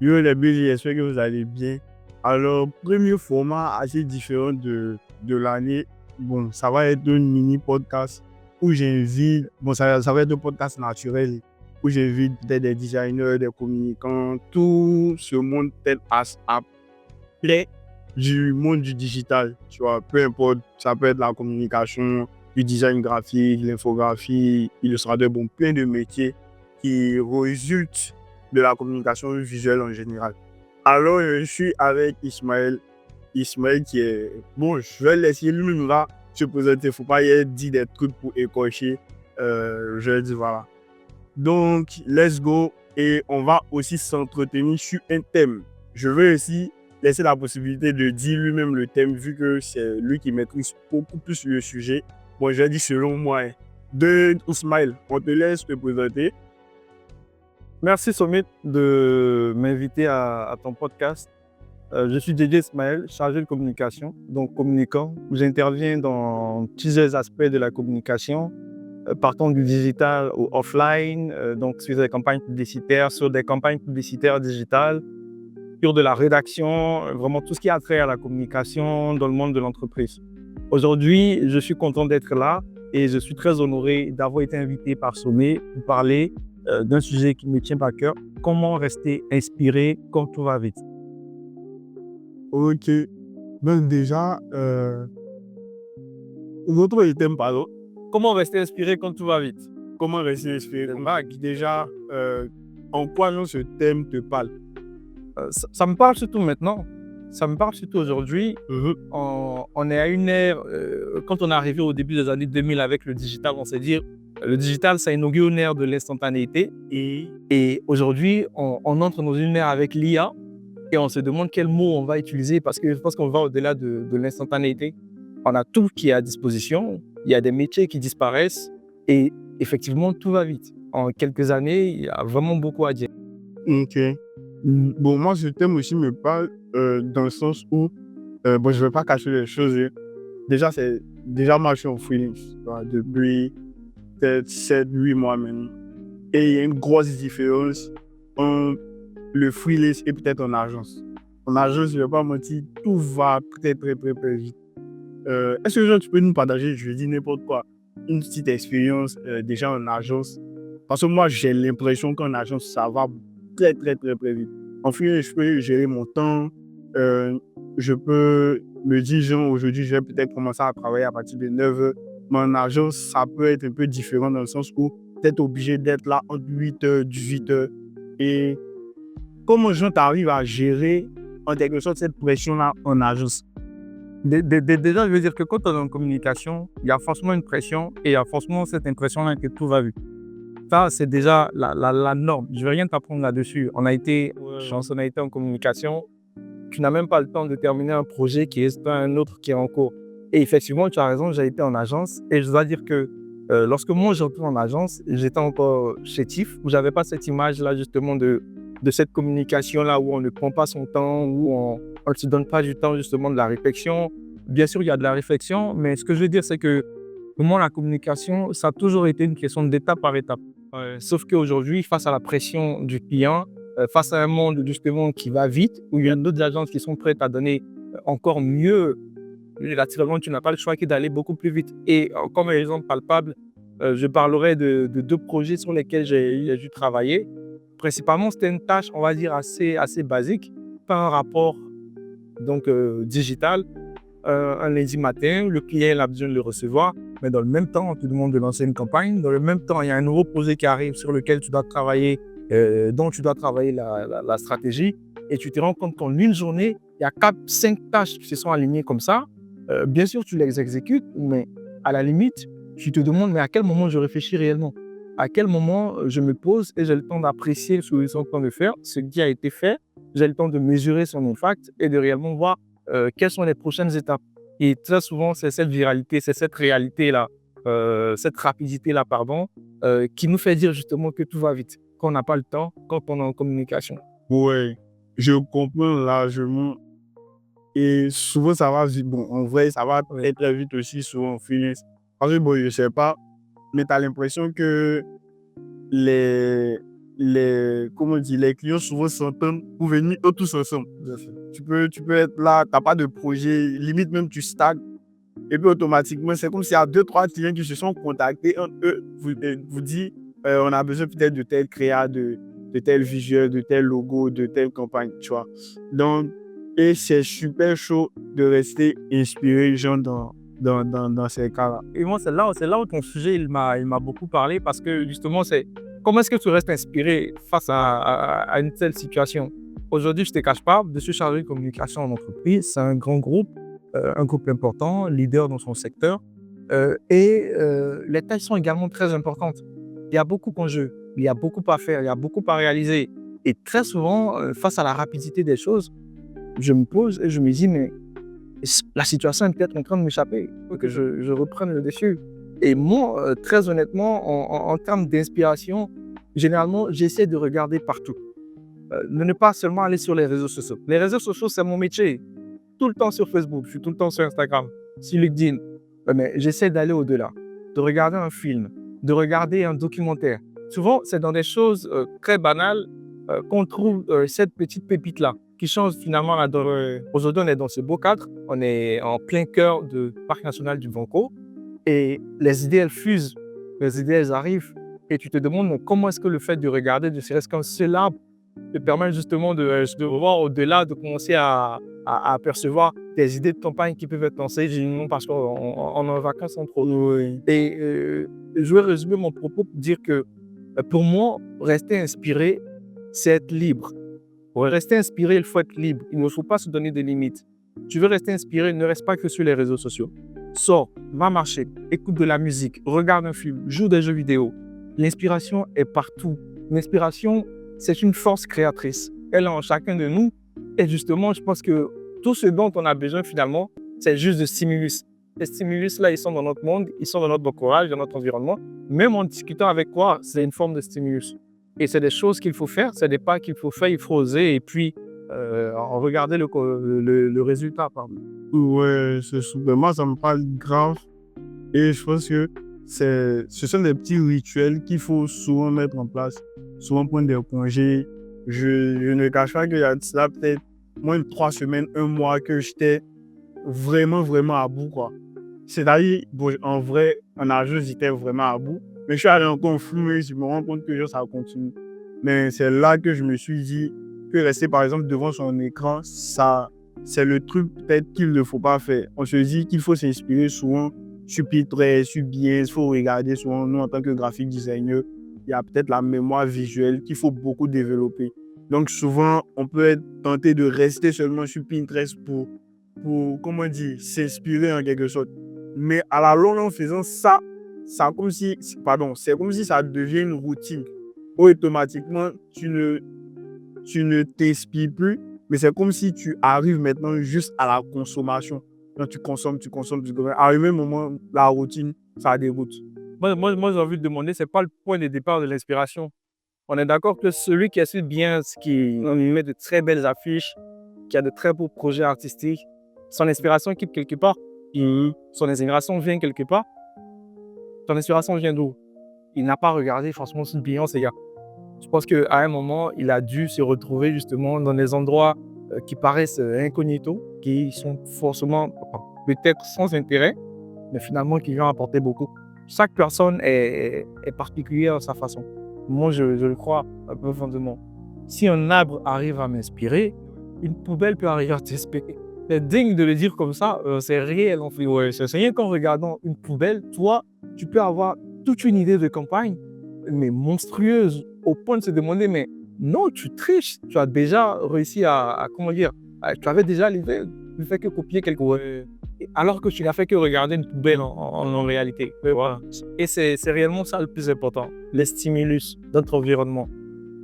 Yo les BG, j'espère que vous allez bien. Alors, premier format assez différent de l'année. Bon, ça va être un mini podcast où j'invite, bon, ça va être un podcast naturel où j'invite des designers, des communicants, tout ce monde peut-être après du monde du digital. Tu vois, peu importe, ça peut être la communication, du design graphique, l'infographie, illustrateur, bon, plein de métiers qui résultent de la communication visuelle en général. Alors, je suis avec Ismaël. Ismaël qui est... Bon, je vais laisser lui-même là se présenter. Il ne faut pas y dire des trucs pour écorcher. Je vais dire voilà. Donc, let's go. Et on va aussi s'entretenir sur un thème. Je vais aussi laisser la possibilité de dire lui-même le thème vu que c'est lui qui maîtrise beaucoup plus le sujet. Bon, je vais dire selon moi. De Ismaël, on te laisse te présenter. Merci Somit de m'inviter à ton podcast. Je suis DJ Ismaël, chargé de communication, donc communicant. J'interviens dans plusieurs aspects de la communication, partant du digital au offline, donc sur des campagnes publicitaires, digitales, sur de la rédaction, vraiment tout ce qui a trait à la communication dans le monde de l'entreprise. Aujourd'hui, je suis content d'être là et je suis très honoré d'avoir été invité par Sommet pour parler d'un sujet qui me tient à cœur, comment rester inspiré quand tout va vite. Ok. Ben déjà, notre thème, pardon. Comment rester inspiré quand tout va vite? Comment rester inspiré? Déjà, en quoi genre, ce thème te parle? Ça me parle surtout maintenant. Ça me parle surtout aujourd'hui. On est à une ère, quand on est arrivé au début des années 2000 avec le digital, on s'est dit, le digital, ça inaugure une ère de l'instantanéité. Et aujourd'hui, on entre dans une ère avec l'IA et on se demande quel mot on va utiliser parce que je pense qu'on va au-delà de l'instantanéité. On a tout qui est à disposition. Il y a des métiers qui disparaissent et effectivement, tout va vite. En quelques années, il y a vraiment beaucoup à dire. Ok. Bon, moi, ce thème aussi me parle dans le sens où, bon, je ne vais pas cacher les choses. Déjà, moi, je suis en freelance depuis peut-être 7-8 mois maintenant. Et il y a une grosse différence entre le freelance et peut-être en agence. En agence, je ne vais pas mentir, tout va très, très, très, très vite. Est-ce que genre, tu peux nous partager, je dis n'importe quoi, une petite expérience déjà en agence? Parce que moi, j'ai l'impression qu'en agence, ça va très, très, très, très vite. En freelance, je peux gérer mon temps. Je peux me dire, genre, aujourd'hui, je vais peut-être commencer à travailler à partir de 9h. Mais en agence, ça peut être un peu différent dans le sens où tu es obligé d'être là entre 8h, 18h. Et comment genre, tu arrives à gérer en quelque sorte cette pression-là en agence? Déjà, je veux dire que quand on est en communication, il y a forcément une pression et il y a forcément cette impression-là que tout va vite. Ça, c'est déjà la norme. Je ne vais rien t'apprendre là-dessus. On a été en communication. Tu n'as même pas le temps de terminer un projet qui est un autre qui est en cours. Et effectivement, tu as raison, j'ai été en agence et je dois dire que lorsque moi j'étais en agence, j'étais encore chétif, où je n'avais pas cette image-là justement de cette communication-là où on ne prend pas son temps, où on ne se donne pas du temps justement de la réflexion. Bien sûr, il y a de la réflexion, mais ce que je veux dire, c'est que pour moi, la communication, ça a toujours été une question d'étape par étape. Sauf qu'aujourd'hui, face à la pression du client, face à un monde justement qui va vite, où il y a d'autres agences qui sont prêtes à donner encore mieux, naturellement, tu n'as pas le choix que d'aller beaucoup plus vite. Et comme exemple palpable, je parlerai de 2 projets sur lesquels j'ai dû travailler. Principalement, c'était une tâche, on va dire, assez basique, pas un rapport donc, digital. Un lundi matin, le client a besoin de le recevoir, mais dans le même temps, on te demande de lancer une campagne. Dans le même temps, il y a un nouveau projet qui arrive sur lequel tu dois travailler, dont tu dois travailler la stratégie. Et tu te rends compte qu'en une journée, il y a 4-5 tâches qui se sont alignées comme ça. Bien sûr, tu les exécutes, mais à la limite, tu te demandes, mais à quel moment je réfléchis réellement? À quel moment je me pose et j'ai le temps d'apprécier ce qu'ils sont en train de faire, ce qui a été fait. J'ai le temps de mesurer son impact et de réellement voir quelles sont les prochaines étapes. Et très souvent, c'est cette viralité, c'est cette réalité-là, cette rapidité-là, pardon, qui nous fait dire justement que tout va vite, qu'on n'a pas le temps quand on est en communication. Ouais, je comprends largement. Et souvent, ça va vite. Bon, en vrai, ça va très, très vite aussi, souvent en freelance. Parce que, bon, je sais pas, mais tu as l'impression que les comment on dit, les clients souvent s'entendent pour venir eux tous ensemble. Tu peux être là, tu n'as pas de projet, limite même tu stagnes. Et puis automatiquement, c'est comme s'il y a 2-3 clients qui se sont contactés entre eux, vous dit, on a besoin peut-être de tel créa, de tel visuel, de tel logo, de telle campagne, tu vois. Donc, et c'est super chaud de rester inspiré, genre, dans ces cas-là. Et moi, c'est là où ton sujet, il m'a beaucoup parlé parce que justement, c'est comment est-ce que tu restes inspiré face à une telle situation? Aujourd'hui, je ne te cache pas, je suis chargé de communication en entreprise. C'est un grand groupe, un groupe important, leader dans son secteur. Les tâches sont également très importantes. Il y a beaucoup d'enjeux, il y a beaucoup à faire, il y a beaucoup à réaliser. Et très souvent, face à la rapidité des choses, je me pose et je me dis, mais la situation est peut-être en train de m'échapper. Il faut que je reprenne le dessus. Et moi, très honnêtement, en termes d'inspiration, généralement, j'essaie de regarder partout. De ne pas seulement aller sur les réseaux sociaux. Les réseaux sociaux, c'est mon métier. Tout le temps sur Facebook, je suis tout le temps sur Instagram, sur LinkedIn. Mais j'essaie d'aller au-delà, de regarder un film, de regarder un documentaire. Souvent, c'est dans des choses très banales qu'on trouve cette petite pépite-là qui change finalement la donne. Aujourd'hui, on est dans ce beau cadre, on est en plein cœur du Parc national du Vanco et les idées, elles fusent, les idées, elles arrivent et tu te demandes comment est-ce que le fait de regarder de serait-ce qu'un seul arbre te permet justement de voir au-delà, de commencer à apercevoir des idées de campagne qui peuvent être lancées, généralement parce qu'on est en vacances entre autres. Oui. Et je vais résumer mon propos pour dire que pour moi, rester inspiré, c'est être libre. Pour rester inspiré, il faut être libre. Il ne faut pas se donner des limites. Tu veux rester inspiré, ne reste pas que sur les réseaux sociaux. Sors, va marcher, écoute de la musique, regarde un film, joue des jeux vidéo. L'inspiration est partout. L'inspiration, c'est une force créatrice. Elle est en chacun de nous. Et justement, je pense que tout ce dont on a besoin finalement, c'est juste de stimulus. Ces stimulus-là, ils sont dans notre monde, ils sont dans notre entourage, dans notre environnement. Même en discutant avec toi, c'est une forme de stimulus. Et c'est des choses qu'il faut faire, c'est des pas qu'il faut faire, il faut oser et puis regarder le résultat. Pardon. Ouais, c'est super. Moi, ça me parle grave. Et je pense que ce sont des petits rituels qu'il faut souvent mettre en place, souvent prendre des congés. Je ne cache pas qu'il y a de cela peut-être moins de 3 semaines, 1 mois que j'étais vraiment, vraiment à bout, quoi. C'est-à-dire, bon, en vrai, en âge, j'étais vraiment à bout. Mais je suis allé encore flou et je me rends compte que genre, ça continue. Mais c'est là que je me suis dit que rester, par exemple, devant son écran, ça, c'est le truc peut-être qu'il ne faut pas faire. On se dit qu'il faut s'inspirer souvent sur Pinterest, sur Behance, il faut regarder souvent, nous, en tant que graphic designer, il y a peut-être la mémoire visuelle qu'il faut beaucoup développer. Donc, souvent, on peut être tenté de rester seulement sur Pinterest pour comment dire, s'inspirer en quelque sorte. Mais à la longue, en faisant ça, c'est comme si ça devient une routine. Automatiquement, tu ne t'inspires plus, mais c'est comme si tu arrives maintenant juste à la consommation. Donc, tu consommes. Arrivé un moment, la routine, ça déroute. Moi, j'ai envie de demander, c'est pas le point de départ de l'inspiration. On est d'accord que celui qui assume bien, qui met de très belles affiches, qui a de très beaux projets artistiques, son inspiration quitte quelque part. Son inspiration vient quelque part. Son inspiration vient d'où? Il n'a pas regardé forcément son bilan, ces gars. Je pense qu'à un moment, il a dû se retrouver justement dans des endroits qui paraissent incognito, qui sont forcément peut-être sans intérêt, mais finalement qui vont apporter beaucoup. Chaque personne est particulière à sa façon. Moi, je le crois un peu fondamentalement. Si un arbre arrive à m'inspirer, une poubelle peut arriver à t'inspirer. C'est digne de le dire comme ça, c'est réel en fait. Ouais, c'est rien qu'en regardant une poubelle, toi, tu peux avoir toute une idée de campagne, mais monstrueuse, au point de se demander, mais non, tu triches, tu as déjà réussi comment dire, tu avais déjà l'idée, tu ne fais que copier quelque chose. Alors que tu n'as fait que regarder une poubelle en réalité. Voilà. Et c'est réellement ça le plus important, les stimulus de notre environnement.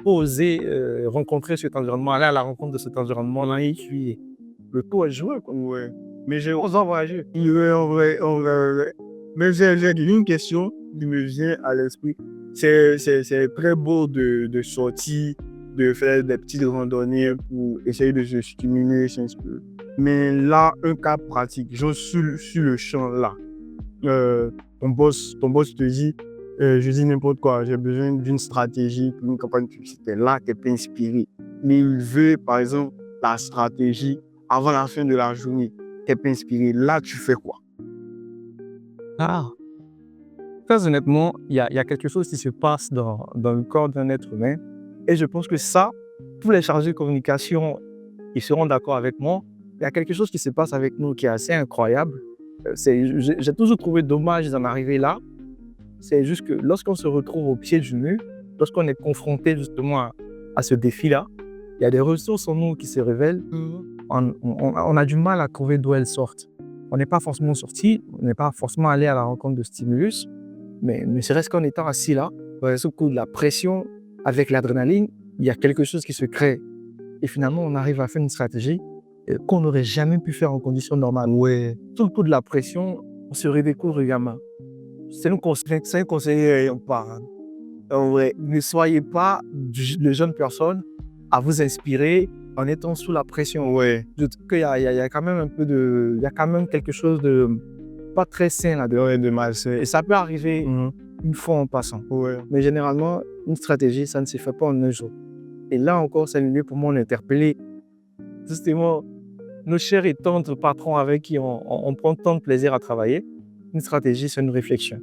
Oser rencontrer cet environnement, aller à la rencontre de cet environnement-là et puis le tour est joué, quoi. Ouais. Mais j'ai voyager. Ouais, en vrai. Mais j'ai une question qui me vient à l'esprit. C'est très beau de sortir, de faire des petites randonnées pour essayer de se stimuler, s'inspirer. Mais là, un cas pratique, genre sur le champ là, ton boss te dit, je dis n'importe quoi, j'ai besoin d'une stratégie pour une campagne publicitaire. Là, tu es inspiré. Mais il veut, par exemple, la stratégie avant la fin de la journée. Tu es inspiré. Là, tu fais quoi? Ah, très honnêtement, il y a quelque chose qui se passe dans le corps d'un être humain. Et je pense que ça, tous les chargés de communication, ils seront d'accord avec moi. Il y a quelque chose qui se passe avec nous qui est assez incroyable. J'ai toujours trouvé dommage d'en arriver là. C'est juste que lorsqu'on se retrouve au pied du mur, lorsqu'on est confronté justement à ce défi-là, il y a des ressources en nous qui se révèlent. On a du mal à trouver d'où elles sortent. On n'est pas forcément sorti, on n'est pas forcément allé à la rencontre de stimulus, mais ne serait-ce qu'en étant assis là, sous le coup de la pression, avec l'adrénaline, il y a quelque chose qui se crée. Et finalement, on arrive à faire une stratégie qu'on n'aurait jamais pu faire en conditions normales. Ouais. Sous le coup de la pression, on se redécouvre gamin. C'est un conseil, en vrai, ne soyez pas de jeunes personnes à vous inspirer en étant sous la pression. Ouais. Je trouve qu'il y a quand même il y a quand même quelque chose de pas très sain là-dedans. Ouais, de malsain. Et ça peut arriver une fois en passant. Ouais. Mais généralement, une stratégie, ça ne se fait pas en un jour. Et là encore, c'est le lieu pour moi d'interpeller justement nos chers et tendres patrons avec qui on prend tant de plaisir à travailler. Une stratégie, c'est une réflexion.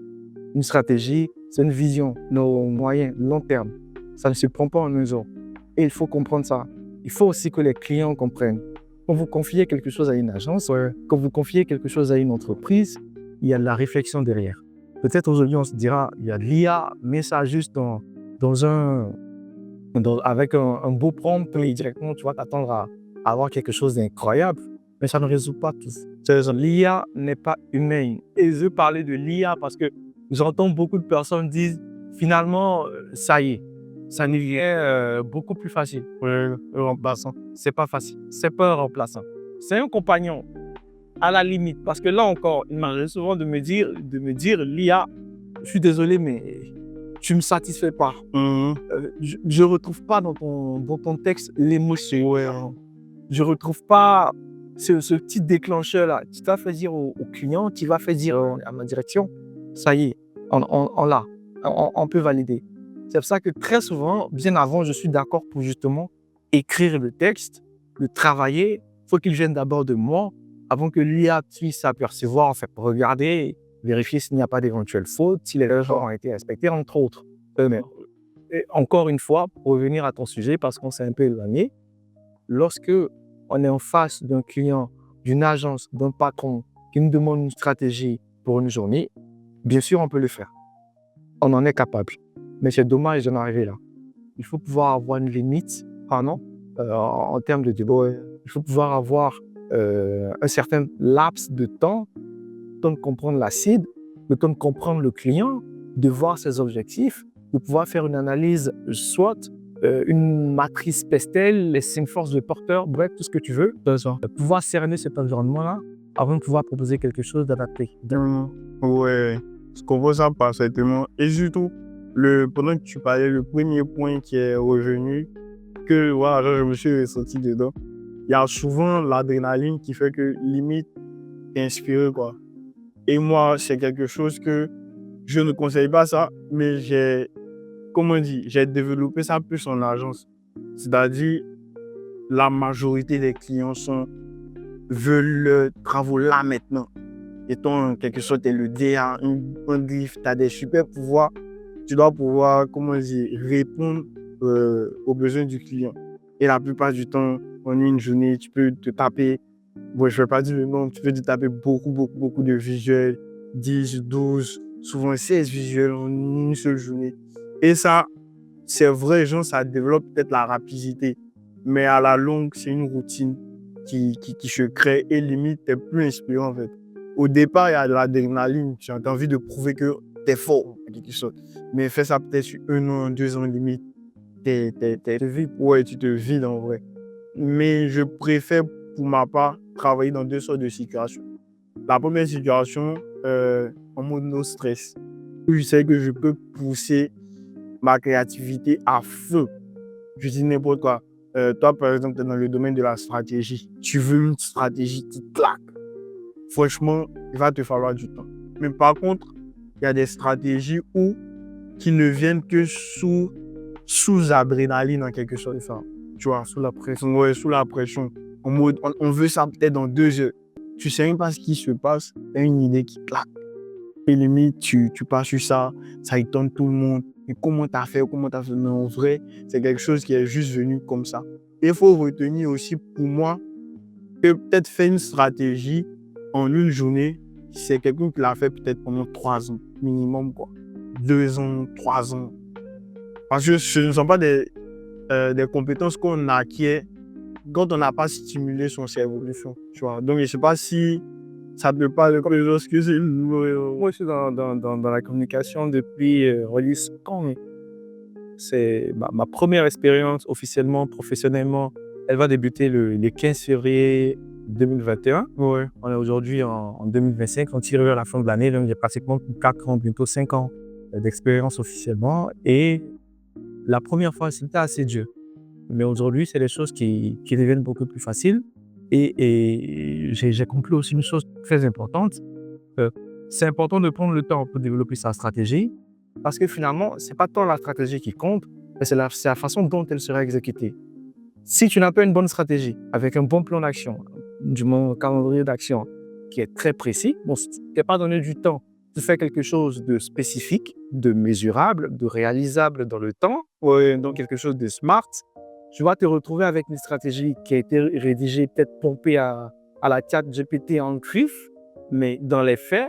Une stratégie, c'est une vision, nos moyens, long terme. Ça ne se prend pas en un jour. Et il faut comprendre ça. Il faut aussi que les clients comprennent. Quand vous confiez quelque chose à une agence, quand vous confiez quelque chose à une entreprise, il y a de la réflexion derrière. Peut-être aujourd'hui, on se dira, il y a de l'IA, mais ça juste avec un beau prompt, et directement, tu vas t'attendre à avoir quelque chose d'incroyable. Mais ça ne résout pas tout. L'IA n'est pas humaine. Et je veux parler de l'IA parce que j'entends beaucoup de personnes dire, finalement, ça y est, ça devient beaucoup plus facile. Remplaçant. C'est pas facile. C'est pas un remplaçant. C'est un compagnon, à la limite. Parce que là encore, il m'arrive souvent de me dire, l'IA, je suis désolé, mais tu me satisfais pas. Je retrouve pas dans ton texte l'émotion. Je retrouve pas ce petit déclencheur-là. Tu vas faire dire au client, tu vas faire dire à ma direction, ça y est, on l'a, on peut valider. C'est pour ça que très souvent, bien avant, je suis d'accord pour justement écrire le texte, le travailler. Il faut qu'il vienne d'abord de moi, avant que l'IA puisse s'apercevoir, en fait, regarder, vérifier s'il n'y a pas d'éventuelles fautes, si les erreurs ont été respectées, entre autres. Et encore une fois, pour revenir à ton sujet, parce qu'on s'est un peu éloigné, lorsque on est en face d'un client, d'une agence, d'un patron qui nous demande une stratégie pour une journée, bien sûr, on peut le faire. On en est capable. Mais c'est dommage d'en arriver là. Il faut pouvoir avoir une limite, en termes de débat. Il faut pouvoir avoir un certain laps de temps, le temps de comprendre la cible, le temps de comprendre le client, de voir ses objectifs, de pouvoir faire une analyse SWOT, une matrice Pestel, les 5 forces de porteur, bref, tout ce que tu veux. De pouvoir cerner cet environnement-là avant de pouvoir proposer quelque chose d'adapté. Ouais, je comprends ça parfaitement. Et surtout, pendant que tu parlais, le premier point qui est revenu, que voilà, je me suis ressenti dedans, il y a souvent l'adrénaline qui fait que limite, t'es inspiré, quoi. Et moi, c'est quelque chose que je ne conseille pas ça, mais j'ai développé ça plus en agence. C'est-à-dire, la majorité des clients veulent le travaux là maintenant. Étant en quelque sorte, t'es le DA, un griffe, tu as des super pouvoirs. Tu dois pouvoir, répondre aux besoins du client. Et la plupart du temps, en une journée, tu peux te taper, bon, je ne vais pas dire le nom, tu peux te taper beaucoup de visuels, 10, 12, souvent 16 visuels en une seule journée. Et ça, c'est vrai, genre, ça développe peut-être la rapidité. Mais à la longue, c'est une routine qui se crée et limite, tu n'es plus inspirant en fait. Au départ, il y a de l'adrénaline, tu as envie de prouver que tu es fort, quelque chose. Mais fais ça peut-être sur 1 an, 2 ans limite. Tu te vides en vrai. Mais je préfère, pour ma part, travailler dans 2 sortes de situations. La première situation, en mode no stress. Où je sais que je peux pousser ma créativité à feu. Je dis n'importe quoi. Toi, par exemple, tu es dans le domaine de la stratégie. Tu veux une stratégie qui claque. Franchement, il va te falloir du temps. Mais par contre, il y a des stratégies où qui ne viennent que sous adrénaline en quelque sorte. Enfin, tu vois, Sous la pression. ouais, sous la pression. En mode, on veut ça peut-être dans 2 heures. Tu sais même pas ce qui se passe. Tu as une idée qui claque. Et limite, tu passes sur ça, ça étonne tout le monde. Et comment tu as fait, comment tu as fait. Mais en vrai, c'est quelque chose qui est juste venu comme ça. Et il faut retenir aussi pour moi que peut-être faire une stratégie en une journée, c'est quelqu'un qui l'a fait peut-être pendant 3 ans, minimum, quoi. 2 ans, 3 ans. Parce que ce ne sont pas des compétences qu'on acquiert quand on n'a pas stimulé son cerveau, tu vois. Donc, je ne sais pas si ça te parle comme les autres que c'est. Moi, je suis dans la communication depuis Release quand c'est ma première expérience officiellement, professionnellement. Elle va débuter le 15 février 2021. Ouais. On est aujourd'hui en 2025. On tire vers la fin de l'année. Donc, j'ai pratiquement 4 ans, bientôt 5 ans d'expérience officiellement. Et la première fois, c'était assez dur. Mais aujourd'hui, c'est des choses qui deviennent beaucoup plus faciles. Et j'ai compris aussi une chose très importante. C'est important de prendre le temps pour développer sa stratégie. Parce que finalement, ce n'est pas tant la stratégie qui compte, mais c'est la façon dont elle sera exécutée. Si tu n'as pas une bonne stratégie, avec un bon plan d'action, du moins un calendrier d'action qui est très précis, bon, si tu n'es pas donné du temps de faire quelque chose de spécifique, de mesurable, de réalisable dans le temps, donc quelque chose de smart, tu vas te retrouver avec une stratégie qui a été rédigée, peut-être pompée à la chat GPT en griffe, mais dans les faits,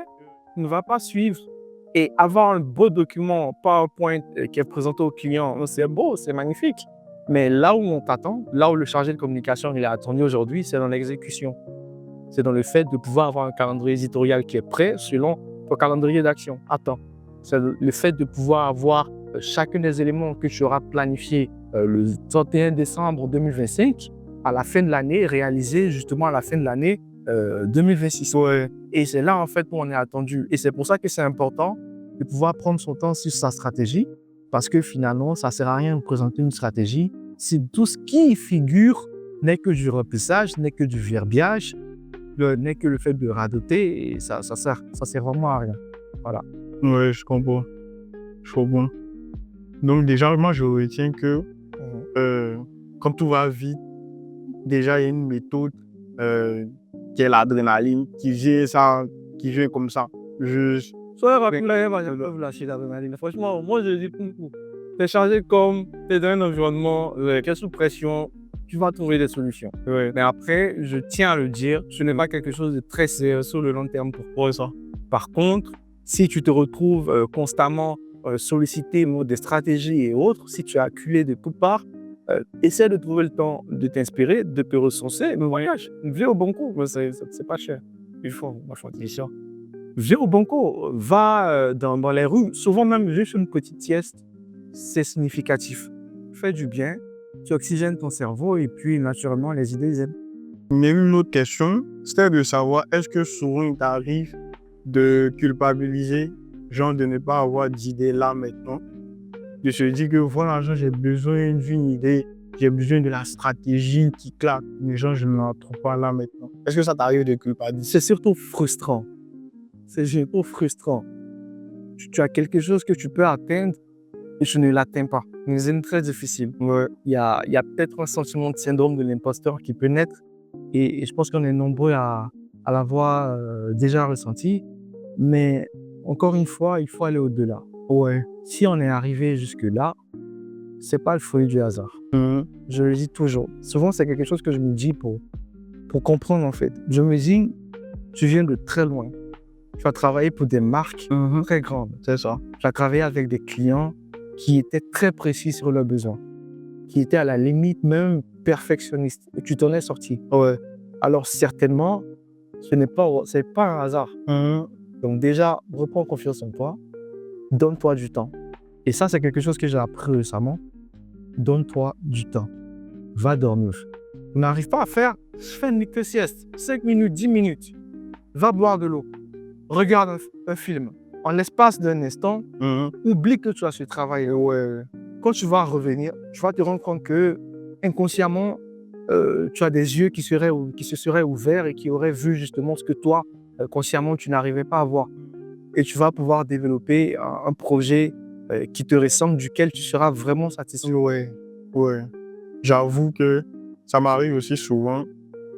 ne va pas suivre. Et avoir un beau document PowerPoint qui est présenté au client, c'est beau, c'est magnifique. Mais là où on t'attend, là où le chargé de communication il est attendu aujourd'hui, c'est dans l'exécution. C'est dans le fait de pouvoir avoir un calendrier éditorial qui est prêt selon ton calendrier d'action. Attends, c'est le fait de pouvoir avoir chacun des éléments que tu auras planifié le 31 décembre 2025 à la fin de l'année, réalisé justement à la fin de l'année 2026. Ouais. Et c'est là, en fait, où on est attendu. Et c'est pour ça que c'est important de pouvoir prendre son temps sur sa stratégie, parce que finalement, ça ne sert à rien de présenter une stratégie si tout ce qui y figure n'est que du remplissage, n'est que du verbiage, n'est que le fait de radoter, et ça sert vraiment à rien. Voilà. Ouais, je comprends. Je comprends. Donc, déjà, moi, je retiens que quand tout va vite, déjà, il y a une méthode qui est l'adrénaline, qui vient comme ça. Soyez rapide, là, ils peuvent lâcher l'adrénaline. Franchement, moi, je dis pour t'es chargé comme t'es dans un environnement qui est sous pression, tu vas trouver des solutions. Ouais. Mais après, je tiens à le dire, ce n'est pas quelque chose de très sérieux sur le long terme. Pourquoi ça? Par contre, si tu te retrouves constamment sollicité des stratégies et autres, si tu es acculé de toutes parts, essaie de trouver le temps de t'inspirer, de te ressourcer, mais voyage, viens au Banco, c'est pas cher. Il faut, moi je dis ça. Viens au Banco, va dans les rues, souvent même juste une petite sieste, c'est significatif. Fais du bien, tu oxygènes ton cerveau et puis naturellement les idées viennent. Mais une autre question, c'était de savoir, est-ce que souvent il t'arrive de culpabiliser, genre de ne pas avoir d'idée là maintenant, de se dire que voilà, genre, j'ai besoin d'une idée, j'ai besoin de la stratégie qui claque, mais genre, je ne la trouve pas là maintenant. Est-ce que ça t'arrive de culpabiliser? C'est surtout frustrant. C'est surtout frustrant. Tu as quelque chose que tu peux atteindre et tu ne l'atteins pas. C'est très difficile. Il y a peut-être un sentiment de syndrome de l'imposteur qui peut naître et je pense qu'on est nombreux à l'avoir déjà ressenti. Mais encore une fois, il faut aller au-delà. Ouais. Si on est arrivé jusque-là, c'est pas le fruit du hasard. Je le dis toujours. Souvent, c'est quelque chose que je me dis pour comprendre en fait. Je me dis, tu viens de très loin. Tu as travaillé pour des marques très grandes. C'est ça. Tu as travaillé avec des clients qui étaient très précis sur leurs besoins, qui étaient à la limite même perfectionnistes. Et tu t'en es sorti. Ouais. Alors certainement, c'est pas un hasard. Donc déjà, reprends confiance en toi. Donne-toi du temps. Et ça, c'est quelque chose que j'ai appris récemment. Donne-toi du temps. Va dormir. On n'arrive pas à faire, fais une micro sieste. 5 minutes, 10 minutes. Va boire de l'eau. Regarde un film. En l'espace d'un instant, oublie que tu as ce travail. Quand tu vas revenir, tu vas te rendre compte que inconsciemment, tu as des yeux qui se seraient ouverts et qui auraient vu justement ce que toi, consciemment, tu n'arrivais pas à voir. Et tu vas pouvoir développer un projet qui te ressemble, duquel tu seras vraiment satisfait. Ouais. J'avoue que ça m'arrive aussi souvent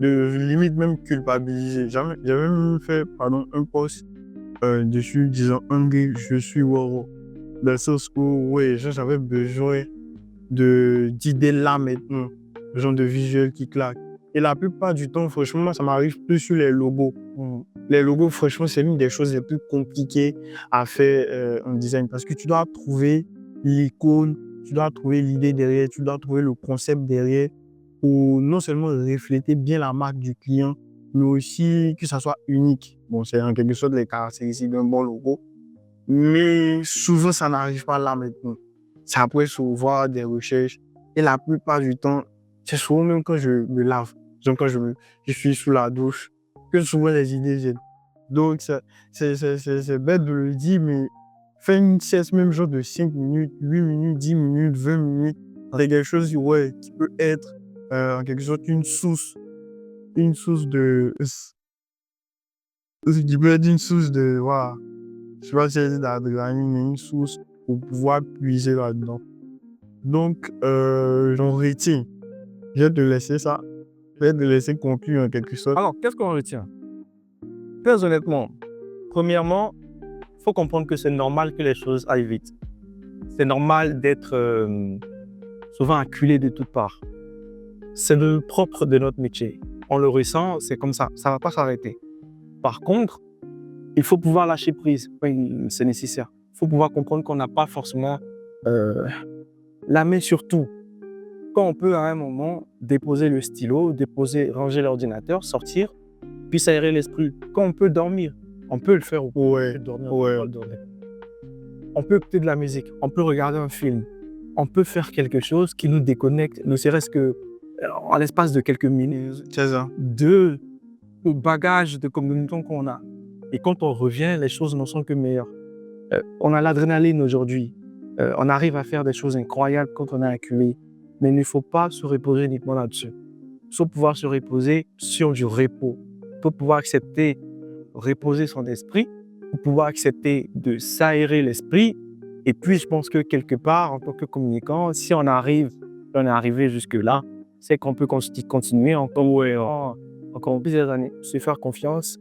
de limite même culpabiliser. J'avais même fait un post dessus disant Hungry, je suis Woro. Dans le sens où, ouais, j'avais besoin d'idées là maintenant, besoin de visuels qui claquent. Et la plupart du temps, franchement, ça m'arrive plus sur les logos. Les logos, franchement, c'est l'une des choses les plus compliquées à faire en design parce que tu dois trouver l'icône, tu dois trouver l'idée derrière, tu dois trouver le concept derrière pour non seulement refléter bien la marque du client, mais aussi que ça soit unique. Bon, c'est en quelque sorte les caractéristiques d'un bon logo. Mais souvent, ça n'arrive pas là maintenant. C'est après souvent des recherches. Et la plupart du temps, c'est souvent même quand je me lave, donc quand je suis sous la douche, que souvent les idées viennent. Donc, c'est bête de le dire, mais faire une sieste même genre de 5 minutes, 8 minutes, 10 minutes, 20 minutes, c'est quelque chose ouais, qui peut être en quelque sorte une source de... Qui peut être une source de... Voilà, je sais pas si c'est d'adrénaline, mais une source pour pouvoir puiser là-dedans. Donc, j'en retiens. Je vais te laisser ça. Je vais te laisser conclure en quelque sorte. Alors, qu'est-ce qu'on retient? Très honnêtement, premièrement, il faut comprendre que c'est normal que les choses aillent vite. C'est normal d'être souvent acculé de toutes parts. C'est le propre de notre métier. On le ressent, c'est comme ça. Ça ne va pas s'arrêter. Par contre, il faut pouvoir lâcher prise. Oui, c'est nécessaire. Il faut pouvoir comprendre qu'on n'a pas forcément la main sur tout. Quand on peut à un moment déposer le stylo, ranger l'ordinateur, sortir, puis s'aérer l'esprit. Quand on peut dormir, on peut le faire. Ouais. On peut écouter de la musique, on peut regarder un film, on peut faire quelque chose qui nous déconnecte, ne serait-ce que en l'espace de quelques minutes, C'est ça. de bagages de communication qu'on a. Et quand on revient, les choses ne sont que meilleures. On a l'adrénaline aujourd'hui. On arrive à faire des choses incroyables quand on a acculé. Mais il ne faut pas se reposer uniquement là-dessus. Il faut pouvoir se reposer sur du repos. Il faut pouvoir accepter reposer son esprit, pour pouvoir accepter de s'aérer l'esprit. Et puis, je pense que quelque part, en tant que communicant, si on est arrivé jusque-là, c'est qu'on peut continuer encore plusieurs années, se faire confiance.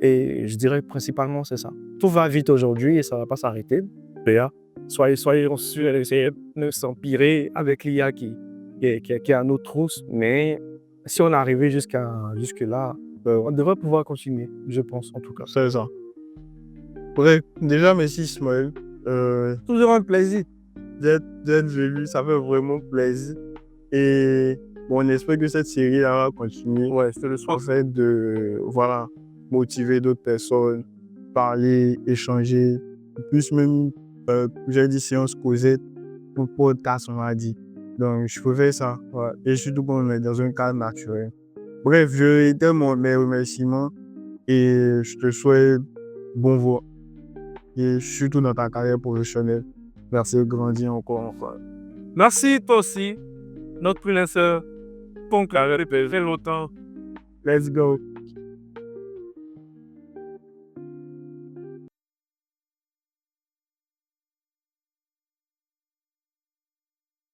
Et je dirais principalement, c'est ça. Tout va vite aujourd'hui et ça ne va pas s'arrêter. D'ailleurs, soyez sûrs d'essayer de s'empirer avec l'IA qui est à nos trousses. Mais si on est arrivé jusque-là, on devrait pouvoir continuer, je pense en tout cas. C'est ça. Bref, déjà, merci Ismaël. Toujours un plaisir. D'être venu, ça fait vraiment plaisir. Et bon, on espère que cette série va continuer. Ouais, c'est le soir. En fait, de motiver d'autres personnes, parler, échanger. Plus même, j'ai dit séance causette pour podcast, on m'a dit. Donc, je peux faire ça. Ouais. Et surtout quand on est dans un cadre naturel. Bref, je réitère mes remerciements et je te souhaite bon vent. Et surtout dans ta carrière professionnelle. Merci de grandir encore une fois. Merci toi aussi, notre freelancer. Poncle, très longtemps. Let's go.